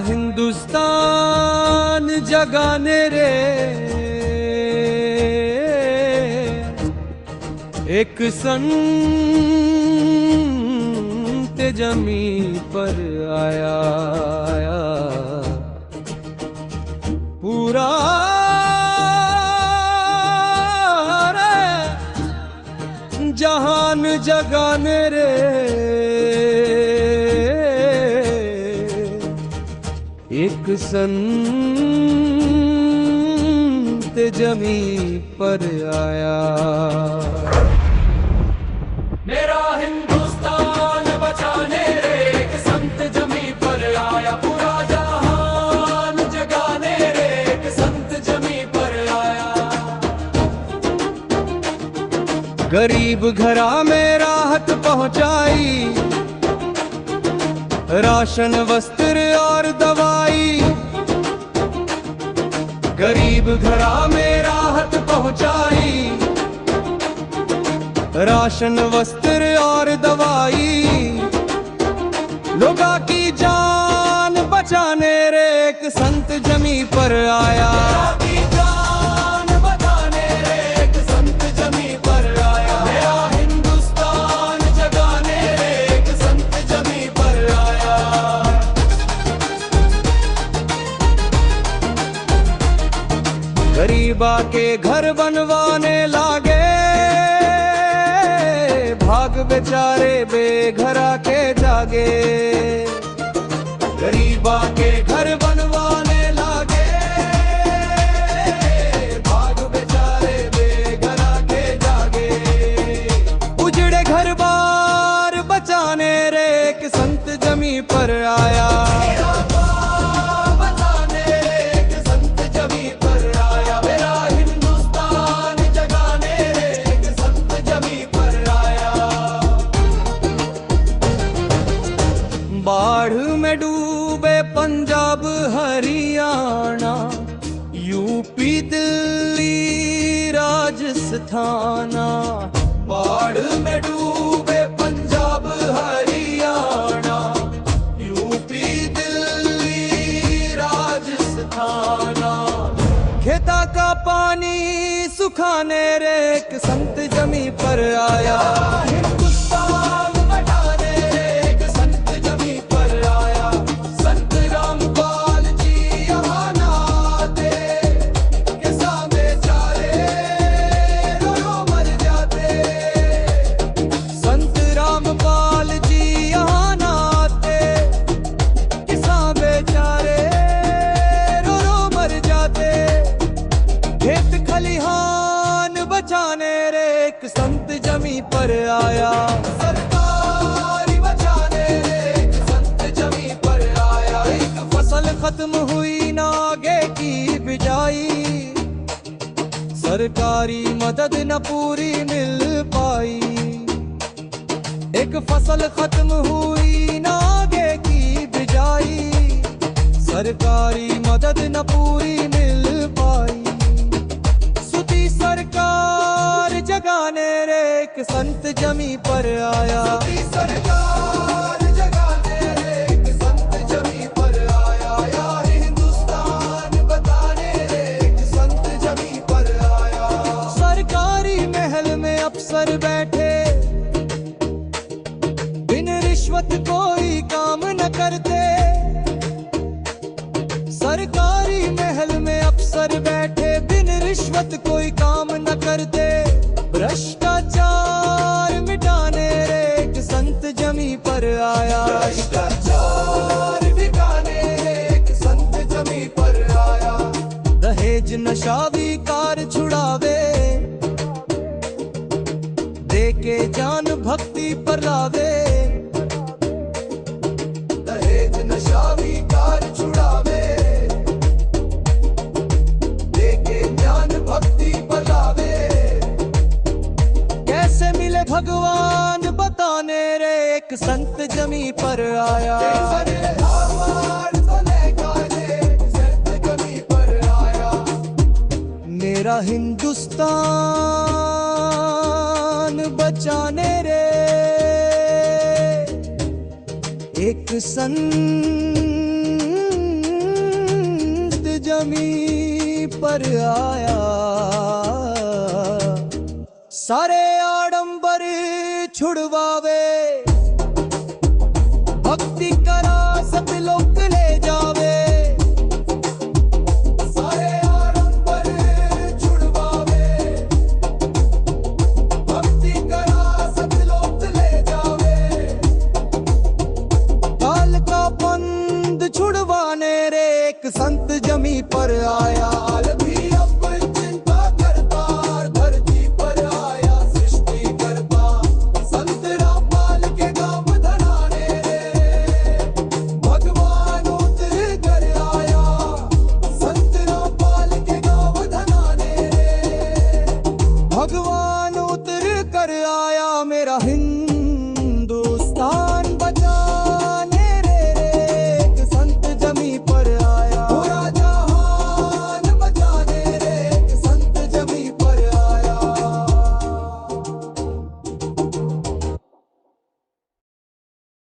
हिंदुस्तान जगाने रे एक संत जमी पर आया पूरा जहान जगाने रे एक संत जमी पर आया। मेरा हिंदुस्तान बचाने रे एक संत जमी पर आया पूरा जहान जगाने रे एक संत जमी पर आया। गरीब घरा में राहत पहुंचाई राशन वस्त्र और दवाई। गरीब घरा में राहत पहुंचाई राशन वस्त्र और दवाई। लोगों की जान बचाने रे एक संत जमी पर आया। गरीबा के घर बनवाने लागे भाग बेचारे बेघरा के जागे। गरीबा के घर बनवाने लागे भाग बेचारे बेघरा के जागे। उजड़े घर बार बचाने रे एक संत जमी पर आया। बाढ़ में डूबे पंजाब हरियाणा यूपी दिल्ली राजस्थान। बाढ़ में डूबे पंजाब हरियाणा यूपी दिल्ली राजस्थान। खेता का पानी सुखाने रे एक संत जमी पर आया। बचाने रे एक संत जमी पर आया। सरकारी बचाने रे एक संत जमी पर आया। एक फसल खत्म हुई ना आगे की बिजाई। सरकारी मदद न पूरी मिल पाई। एक फसल खत्म हुई ना आगे की बिजाई। सरकारी मदद न पूरी मिल पाई। सरकार जगाने रे एक संत जमी पर आया। सरकार जगाने रे एक संत जमी पर आया। या हिंदुस्तान बताने रे एक संत जमी पर आया। सरकारी महल में अफसर बैठे बिन रिश्वत कोई काम न करते। सरकारी महल में अफसर बैठे बिन रिश्वत कोई काम न करते। भ्रष्टाचार मिटाने रे एक संत जमी पर आया। भ्रष्टाचार मिटाने रे एक संत जमी पर आया। दहेज नशा विकार छुड़ावे देके जान भक्ति पर लावे। दहेज नशा विकार छुड़ावे भक्ति पर लावे। कैसे मिले भगवान बताने रे एक संत जमी पर आया। मेरा हिंदुस्तान बचाने रे एक संत जमी पर आया। सारे आडंबर छुड़वावे, भक्ति करा सब लोग ले जावे। सारे आडंबर छुड़वावे, भक्ति करा सब लोग ले जावे। काल का बंद छुड़वाने रे एक संत जमी पर आया। काल भी अब चिंता करता, धरती पर आया सृष्टि करता। संत रामपाल के गांव धनाने रे भगवान उतर कर आया। संत रामपाल के गांव धनाने रे भगवान उतर कर आया। मेरा हिंद